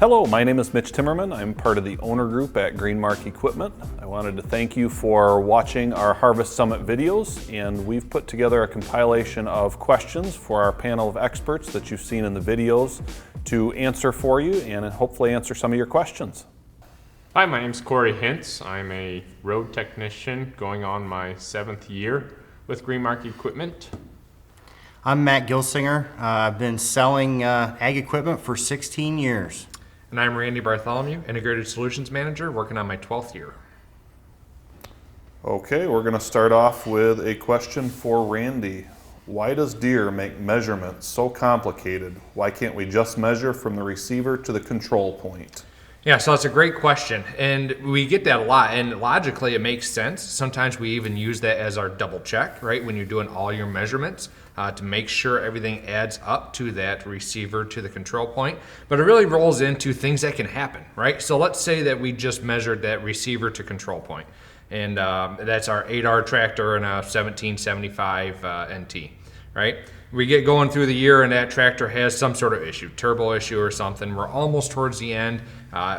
Hello, my name is Mitch Timmerman. I'm part of the owner group at GreenMark Equipment. I wanted to thank you for watching our Harvest Summit videos, and we've put together a compilation of questions for our panel of experts that you've seen in the videos to answer for you and hopefully answer some of your questions. Hi, my name's Corey Hintz. I'm a road technician going on my 7th year with GreenMark Equipment. I'm Matt Gilsinger. I've been selling ag equipment for 16 years. And I'm Randy Bartholomew, Integrated Solutions Manager, working on my 12th year. Okay, we're going to start off with a question for Randy. Why does Deere make measurements so complicated? Why can't we just measure from the receiver to the control point? Yeah, so that's a great question, and we get that a lot, and logically it makes sense. Sometimes we even use that as our double check, right, when you're doing all your measurements to make sure everything adds up to that receiver to the control point. But it really rolls into things that can happen, right? So let's say that we just measured that receiver to control point, and that's our 8R tractor and a 1775 NT, right? We get going through the year and that tractor has some sort of issue, turbo issue or something. We're almost towards the end.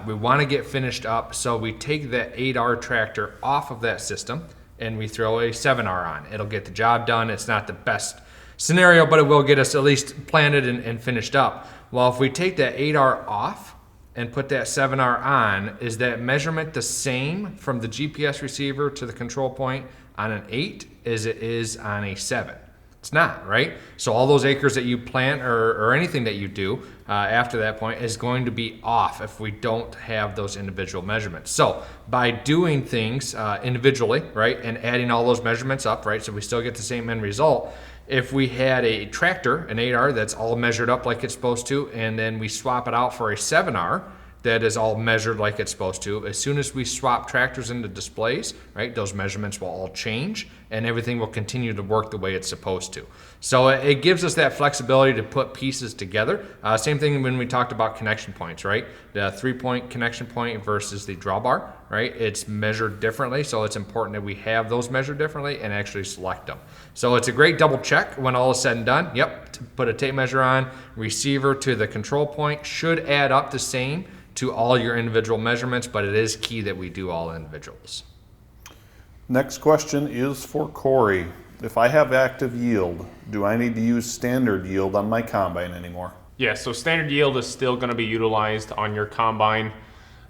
We want to get finished up, so we take that 8R tractor off of that system and we throw a 7R on. It'll get the job done. It's not the best scenario, but it will get us at least planted and finished up. Well, if we take that 8R off and put that 7R on, is that measurement the same from the GPS receiver to the control point on an 8 as it is on a 7? It's not, right? So all those acres that you plant or anything that you do after that point is going to be off if we don't have those individual measurements. So by doing things individually, right, and adding all those measurements up, right, so we still get the same end result. If we had a tractor, an 8R, that's all measured up like it's supposed to, and then we swap it out for a 7R, that is all measured like it's supposed to. As soon as we swap tractors into displays, right, those measurements will all change and everything will continue to work the way it's supposed to. So it gives us that flexibility to put pieces together. Same thing when we talked about connection points, right? The 3-point connection point versus the drawbar, right? It's measured differently, so it's important that we have those measured differently and actually select them. So it's a great double check when all is said and done. Yep, to put a tape measure on, receiver to the control point should add up the same to all your individual measurements, but it is key that we do all individuals. Next question is for Corey. If I have active yield, do I need to use standard yield on my combine anymore? Yeah, so standard yield is still going to be utilized on your combine,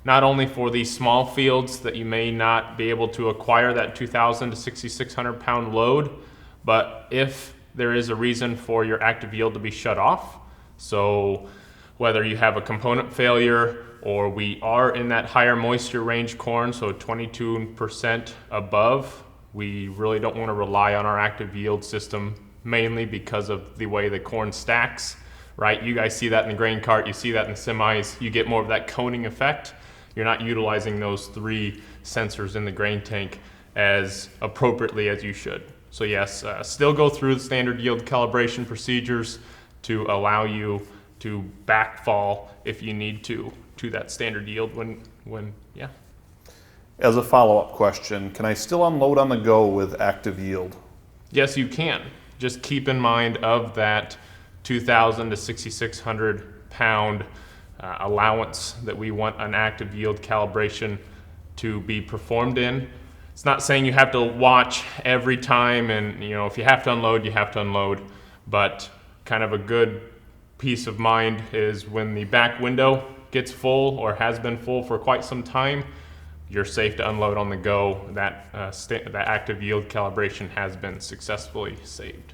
not only for these small fields that you may not be able to acquire that 2,000 to 6,600 pound load, but if there is a reason for your active yield to be shut off, so whether you have a component failure or we are in that higher moisture range corn, so 22% above, we really don't want to rely on our active yield system, mainly because of the way the corn stacks, right? You guys see that in the grain cart, you see that in the semis, you get more of that coning effect. You're not utilizing those 3 sensors in the grain tank as appropriately as you should. So yes, still go through the standard yield calibration procedures to allow you to backfall if you need to that standard yield when. As a follow-up question, can I still unload on the go with active yield? Yes, you can. Just keep in mind of that 2,000 to 6,600 pound allowance that we want an active yield calibration to be performed in. It's not saying you have to watch every time, and if you have to unload, you have to unload, but kind of a good peace of mind is when the back window gets full or has been full for quite some time, you're safe to unload on the go. That active yield calibration has been successfully saved.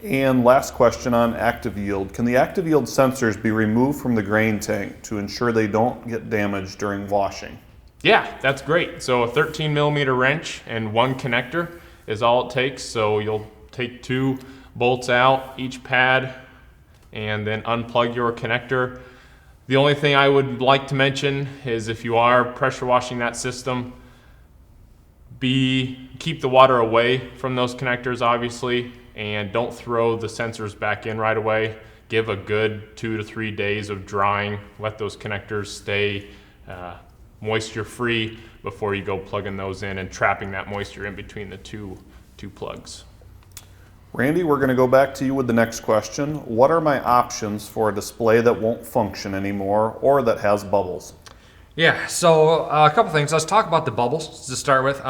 And last question on active yield. Can the active yield sensors be removed from the grain tank to ensure they don't get damaged during washing? Yeah, that's great. So a 13 millimeter wrench and 1 connector is all it takes. So you'll take 2 bolts out, each pad, and then unplug your connector. The only thing I would like to mention is if you are pressure washing that system, keep the water away from those connectors, obviously, and don't throw the sensors back in right away. Give a good 2 to 3 days of drying. Let those connectors stay moisture free before you go plugging those in and trapping that moisture in between the two plugs. Randy, we're going to go back to you with the next question. What are my options for a display that won't function anymore or that has bubbles? Yeah, so a couple things. Let's talk about the bubbles to start with.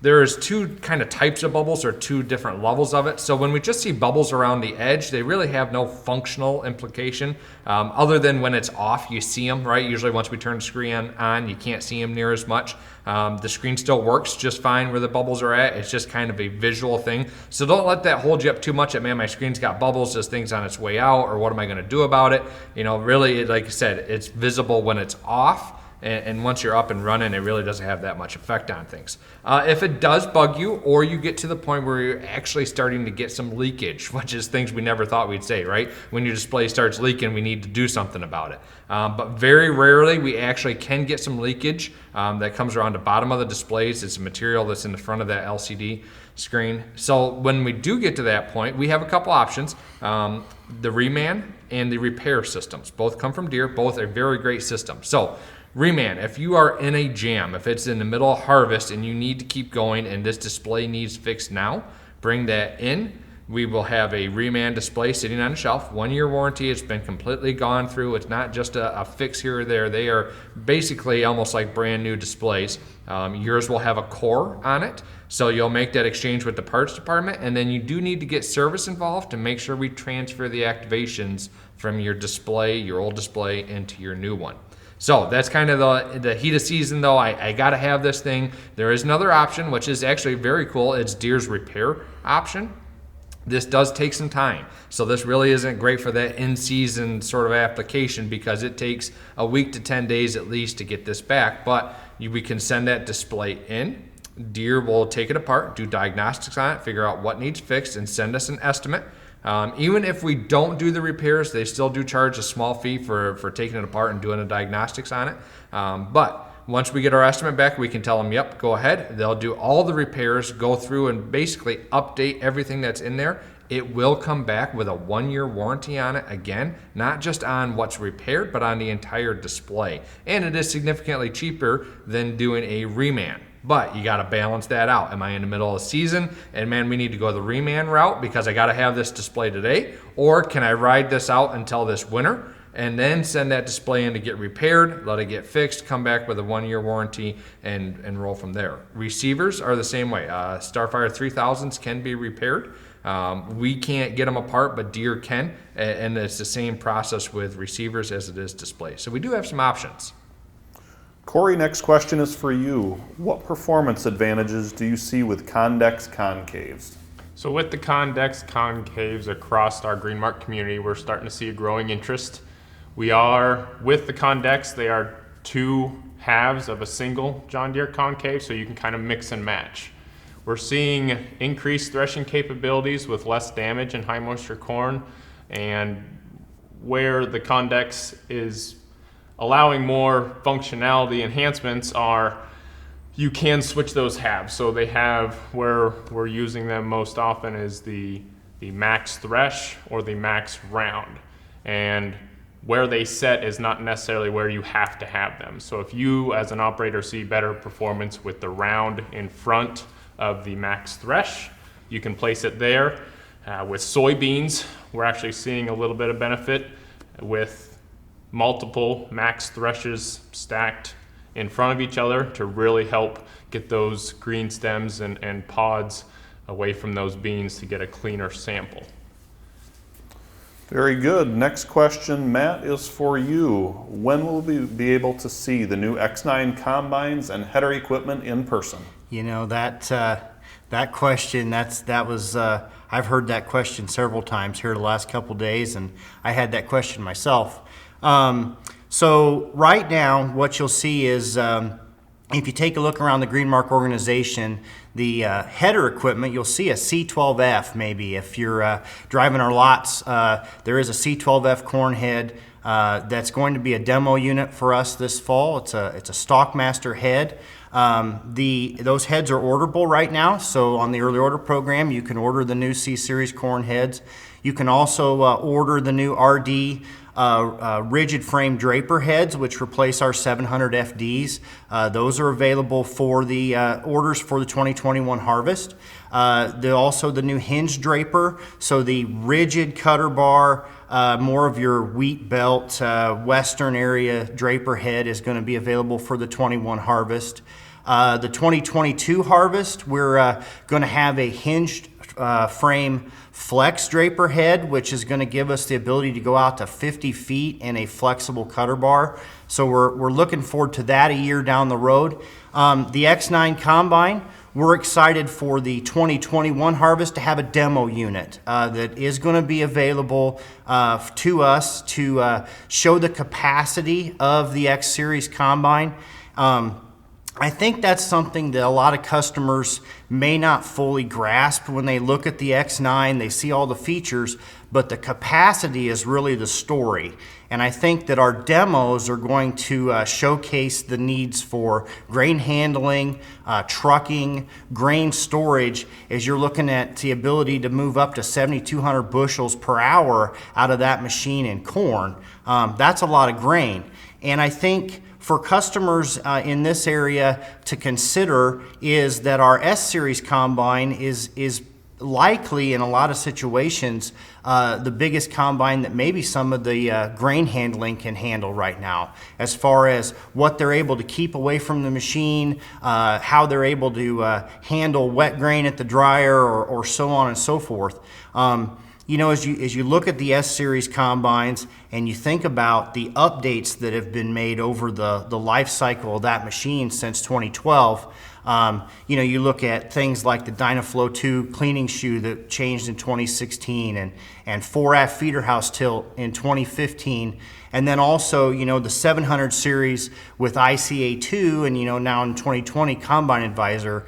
There's two kind of types of bubbles, or two different levels of it. So when we just see bubbles around the edge, they really have no functional implication other than when it's off, you see them, right? Usually once we turn the screen on, you can't see them near as much. The screen still works just fine where the bubbles are at. It's just kind of a visual thing. So don't let that hold you up too much that, man, my screen's got bubbles, this thing's on its way out, or what am I going to do about it? You know, really, like I said, it's visible when it's off. And once you're up and running, it really doesn't have that much effect on things. If it does bug you, or you get to the point where you're actually starting to get some leakage, which is things we never thought we'd say, right? When your display starts leaking, we need to do something about it. But very rarely, we actually can get some leakage that comes around the bottom of the displays. It's a material that's in the front of that LCD screen. So when we do get to that point, we have a couple options. The reman and the repair systems. Both come from Deere, both are very great systems. So reman, if you are in a jam, if it's in the middle of harvest and you need to keep going and this display needs fixed now, bring that in. We will have a reman display sitting on a shelf, 1-year warranty. It's been completely gone through. It's not just a fix here or there. They are basically almost like brand new displays. Yours will have a core on it, so you'll make that exchange with the parts department, and then you do need to get service involved to make sure we transfer the activations from your display, your old display, into your new one. So that's kind of the heat of season, though. I got to have this thing. There is another option, which is actually very cool. It's Deere's repair option. This does take some time. So this really isn't great for that in-season sort of application because it takes a week to 10 days at least to get this back. But we can send that display in. Deere will take it apart, do diagnostics on it, figure out what needs fixed, and send us an estimate. Even if we don't do the repairs, they still do charge a small fee for taking it apart and doing the diagnostics on it. But once we get our estimate back, we can tell them, yep, go ahead. They'll do all the repairs, go through and basically update everything that's in there. It will come back with a 1-year warranty on it again, not just on what's repaired, but on the entire display. And it is significantly cheaper than doing a reman. But you got to balance that out. Am I in the middle of the season and, man, we need to go the reman route because I got to have this display today? Or can I ride this out until this winter and then send that display in to get repaired, let it get fixed, come back with a 1-year warranty, and roll from there? Receivers are the same way. Starfire 3000s can be repaired. We can't get them apart, but Deere can, and it's the same process with receivers as it is displays. So we do have some options. Corey, next question is for you. What performance advantages do you see with convex concaves? So with the convex concaves across our GreenMark community, we're starting to see a growing interest. We are, with the convex, they are 2 halves of a single John Deere concave, so you can kind of mix and match. We're seeing increased threshing capabilities with less damage in high moisture corn, and where the convex is allowing more functionality enhancements are you can switch those halves. So they have, where we're using them most often is the max thresh or the max round. And where they set is not necessarily where you have to have them. So if you as an operator see better performance with the round in front of the max thresh, you can place it there. With soybeans, we're actually seeing a little bit of benefit with multiple max threshes stacked in front of each other to really help get those green stems and pods away from those beans to get a cleaner sample. Very good. Next question, Matt, is for you. When will we be able to see the new X9 combines and header equipment in person? You know, that question, I've heard that question several times here the last couple days, and I had that question myself. So right now, what you'll see is, if you take a look around the GreenMark organization, the header equipment, you'll see a C12F maybe. If you're driving our lots, there is a C12F corn head that's going to be a demo unit for us this fall. It's a Stockmaster head. Those heads are orderable right now, so on the early order program, you can order the new C-Series corn heads. You can also order the new RD rigid frame draper heads, which replace our 700 FDs. Those are available for the orders for the 2021 harvest. Also the new hinge draper, so the rigid cutter bar, more of your wheat belt, western area draper head is going to be available for the 21 harvest. The 2022 harvest, we're going to have a hinged frame flex draper head, which is going to give us the ability to go out to 50 feet in a flexible cutter bar. So we're looking forward to that a year down the road. The X9 Combine, we're excited for the 2021 harvest to have a demo unit that is going to be available to us to show the capacity of the X Series Combine. I think that's something that a lot of customers may not fully grasp when they look at the X9. They see all the features, but the capacity is really the story. And I think that our demos are going to showcase the needs for grain handling, trucking, grain storage, as you're looking at the ability to move up to 7,200 bushels per hour out of that machine in corn. That's a lot of grain. And I think for customers in this area to consider is that our S-Series Combine is likely in a lot of situations the biggest combine that maybe some of the grain handling can handle right now, as far as what they're able to keep away from the machine, how they're able to handle wet grain at the dryer, or so on and so forth. You know, as you look at the S-Series combines and you think about the updates that have been made over the life cycle of that machine since 2012, you know, you look at things like the Dynaflow 2 cleaning shoe that changed in 2016 and 4-aft feeder house tilt in 2015. And then also, you know, the 700 series with ICA2 and, you know, now in 2020 Combine Advisor.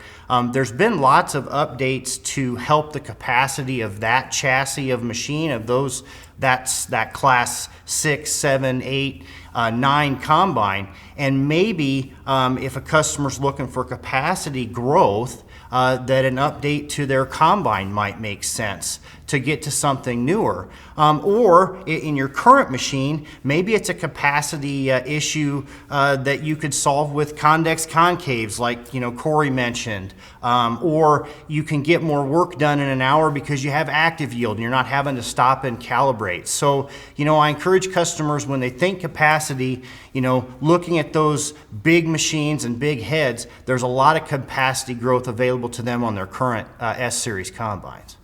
There's been lots of updates to help the capacity of that chassis of machine, of those, that class 6, 7, 8, 9 combine. And maybe if a customer's looking for capacity growth, that an update to their combine might make sense to get to something newer. Or in your current machine, maybe it's a capacity issue that you could solve with convex concaves, like, you know, Corey mentioned. Or you can get more work done in an hour because you have active yield and you're not having to stop and calibrate. So, you know, I encourage customers when they think capacity, you know, looking at those big machines and big heads, there's a lot of capacity growth available to them on their current S-Series combines.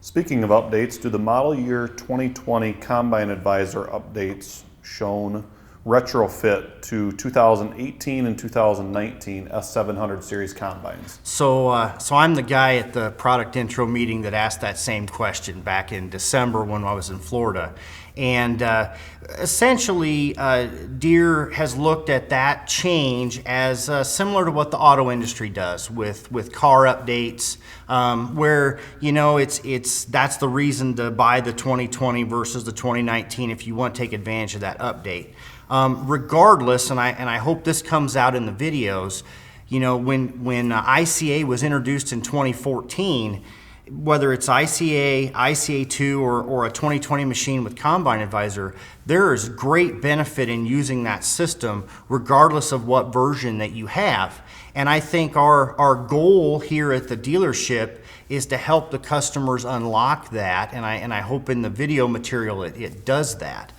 Speaking of updates, do the model year 2020 Combine Advisor updates shown retrofit to 2018 and 2019 S700 series combines? So I'm the guy at the product intro meeting that asked that same question back in December when I was in Florida. And essentially, Deere has looked at that change as similar to what the auto industry does with car updates, where, you know, that's the reason to buy the 2020 versus the 2019 if you want to take advantage of that update. Regardless, and I hope this comes out in the videos, you know, when ICA was introduced in 2014, whether it's ICA, ICA2, or a 2020 machine with Combine Advisor, there is great benefit in using that system regardless of what version that you have. And I think our goal here at the dealership is to help the customers unlock that, and I hope in the video material it does that.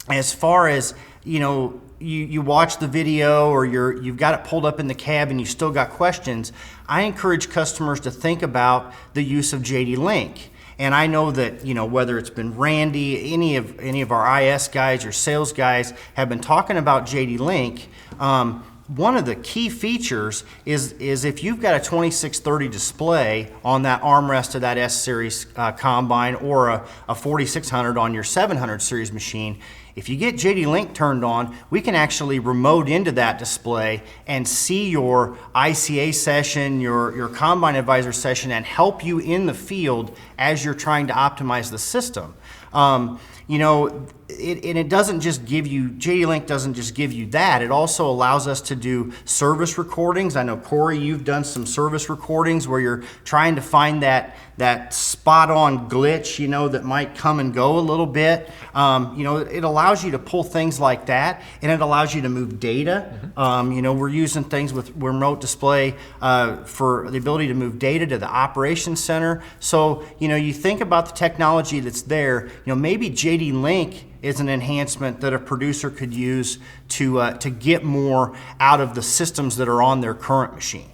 As far as, you know, you watch the video or you've got it pulled up in the cab and you still got questions, I encourage customers to think about the use of JD Link. And I know that, you know, whether it's been Randy, any of our IS guys or sales guys have been talking about JD Link. One of the key features is if you've got a 2630 display on that armrest of that S-Series combine or a 4600 on your 700 series machine, if you get JD Link turned on, we can actually remote into that display and see your ICA session, your Combine Advisor session, and help you in the field as you're trying to optimize the system. You know, it doesn't just give you, JD Link doesn't just give you that, it also allows us to do service recordings. I know, Corey, you've done some service recordings where you're trying to find that that spot on glitch, you know, that might come and go a little bit. You know, it allows you to pull things like that, and it allows you to move data. You know, we're using things with remote display for the ability to move data to the operations center. So, you know, you think about the technology that's there, you know, maybe JD Link is an enhancement that a producer could use to get more out of the systems that are on their current machine.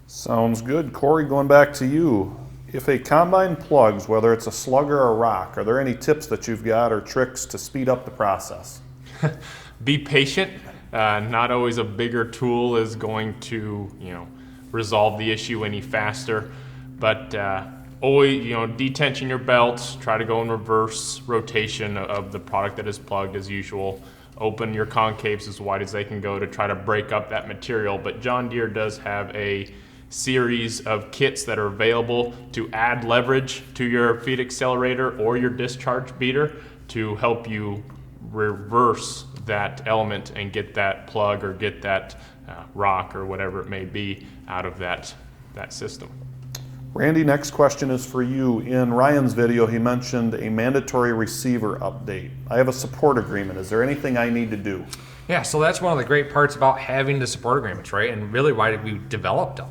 Sounds good. Corey, going back to you. If a combine plugs, whether it's a slugger or a rock, are there any tips that you've got or tricks to speed up the process? Be patient. Not always a bigger tool is going to, you know, resolve the issue any faster, but always, you know, detension your belts, try to go in reverse rotation of the product that is plugged as usual. Open your concaves as wide as they can go to try to break up that material. But John Deere does have a series of kits that are available to add leverage to your feed accelerator or your discharge beater to help you reverse that element and get that plug or get that rock or whatever it may be out of that system. Randy, next question is for you. In Ryan's video, he mentioned a mandatory receiver update. I have a support agreement. Is there anything I need to do? Yeah, so that's one of the great parts about having the support agreements, right? And really why did we develop them?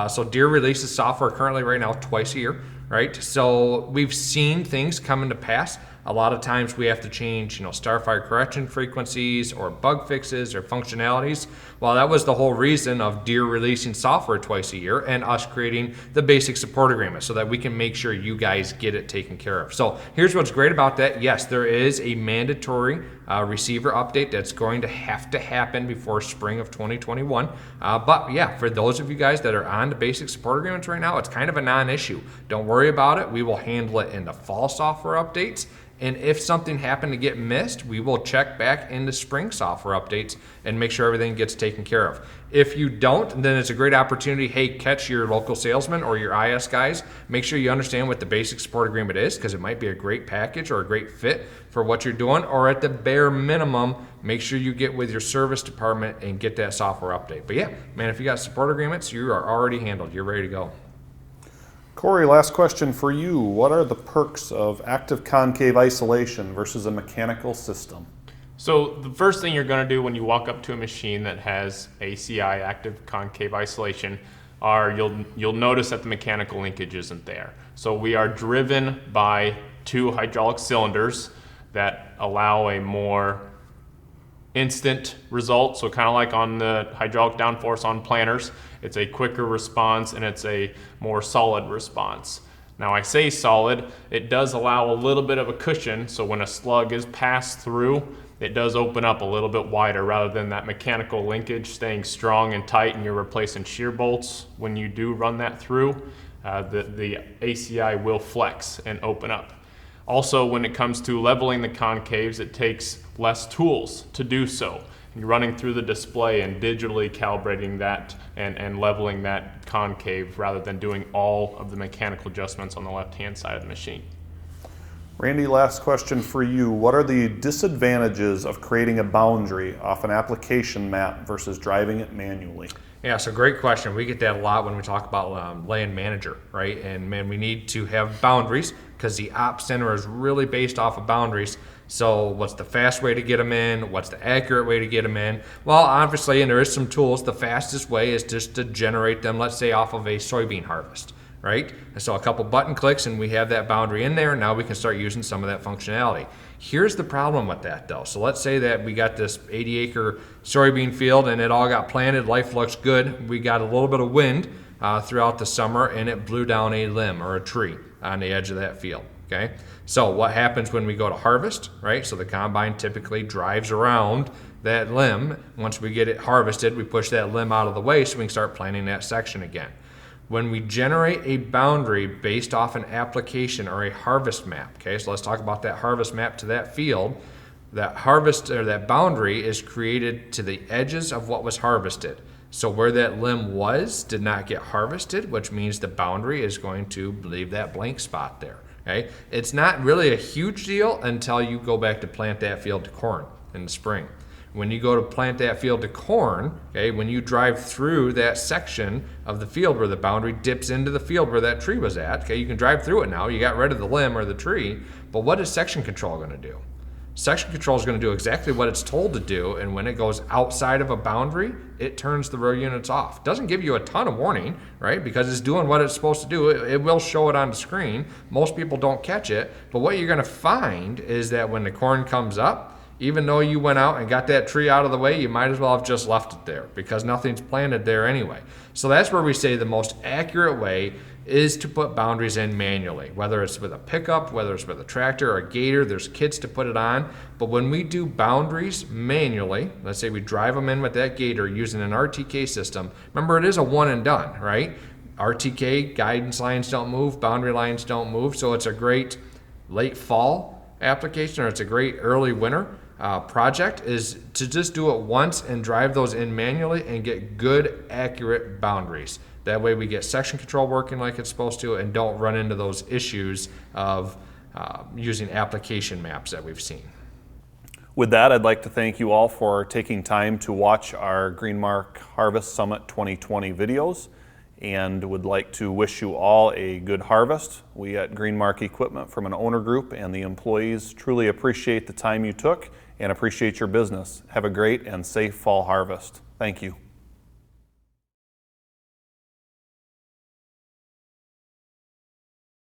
So Deere releases software currently right now twice a year, right? So we've seen things come into pass. A lot of times we have to change, you know, starfire correction frequencies or bug fixes or functionalities. Well, that was the whole reason of Deere releasing software twice a year and us creating the basic support agreement so that we can make sure you guys get it taken care of. So here's what's great about that. Yes, there is a mandatory receiver update that's going to have to happen before spring of 2021. But yeah, for those of you guys that are on the basic support agreements right now, it's kind of a non-issue. Don't worry about it. We will handle it in the fall software updates. And if something happened to get missed, we will check back into spring software updates and make sure everything gets taken care of. If you don't, then it's a great opportunity. Hey, catch your local salesman or your IS guys. Make sure you understand what the basic support agreement is, because it might be a great package or a great fit for what you're doing. Or at the bare minimum, make sure you get with your service department and get that software update. But yeah, man, if you got support agreements, you are already handled. You're ready to go. Corey, last question for you. What are the perks of active concave isolation versus a mechanical system? So the first thing you're going to do when you walk up to a machine that has ACI, active concave isolation, are you'll notice that the mechanical linkage isn't there. So we are driven by two hydraulic cylinders that allow a more instant result. So kind of like on the hydraulic downforce on planters, it's a quicker response and it's a more solid response. Now I say solid, it does allow a little bit of a cushion, so when a slug is passed through, it does open up a little bit wider rather than that mechanical linkage staying strong and tight and you're replacing shear bolts. When you do run that through, the ACI will flex and open up. Also, when it comes to leveling the concaves, it takes less tools to do so. You're running through the display and digitally calibrating that and leveling that concave rather than doing all of the mechanical adjustments on the left-hand side of the machine. Randy, last question for you. What are the disadvantages of creating a boundary off an application map versus driving it manually? Yeah, so great question. We get that a lot when we talk about land manager, right? And man, we need to have boundaries because the op center is really based off of boundaries. So what's the fast way to get them in? What's the accurate way to get them in? Well, obviously, and there is some tools, the fastest way is just to generate them, let's say off of a soybean harvest, right? And so a couple button clicks and we have that boundary in there, and now we can start using some of that functionality. Here's the problem with that though. So let's say that we got this 80-acre soybean field and it all got planted, life looks good. We got a little bit of wind throughout the summer and it blew down a limb or a tree on the edge of that field, okay? So what happens when we go to harvest, right? So the combine typically drives around that limb. Once we get it harvested, we push that limb out of the way so we can start planting that section again. When we generate a boundary based off an application or a harvest map, okay, so let's talk about that harvest map to that field. That harvest or that boundary is created to the edges of what was harvested. So where that limb was did not get harvested, which means the boundary is going to leave that blank spot there. Okay, it's not really a huge deal until you go back to plant that field to corn in the spring. When you go to plant that field to corn, okay, when you drive through that section of the field where the boundary dips into the field where that tree was at, okay, you can drive through it now. You got rid of the limb or the tree, but what is section control going to do? Section control is going to do exactly what it's told to do, and when it goes outside of a boundary, it turns the row units off. It doesn't give you a ton of warning, right? Because it's doing what it's supposed to do. It will show it on the screen. Most people don't catch it, but what you're going to find is that when the corn comes up, even though you went out and got that tree out of the way, you might as well have just left it there because nothing's planted there anyway. So that's where we say the most accurate way is to put boundaries in manually, whether it's with a pickup, whether it's with a tractor or a gator. There's kits to put it on. But when we do boundaries manually, let's say we drive them in with that gator using an RTK system, remember it is a one and done, right? RTK, guidance lines don't move, boundary lines don't move, so it's a great late fall application or it's a great early winter project is to just do it once and drive those in manually and get good, accurate boundaries. That way we get section control working like it's supposed to and don't run into those issues of using application maps that we've seen. With that, I'd like to thank you all for taking time to watch our GreenMark Harvest Summit 2020 videos and would like to wish you all a good harvest. We at GreenMark Equipment from an owner group and the employees truly appreciate the time you took and appreciate your business. Have a great and safe fall harvest. Thank you.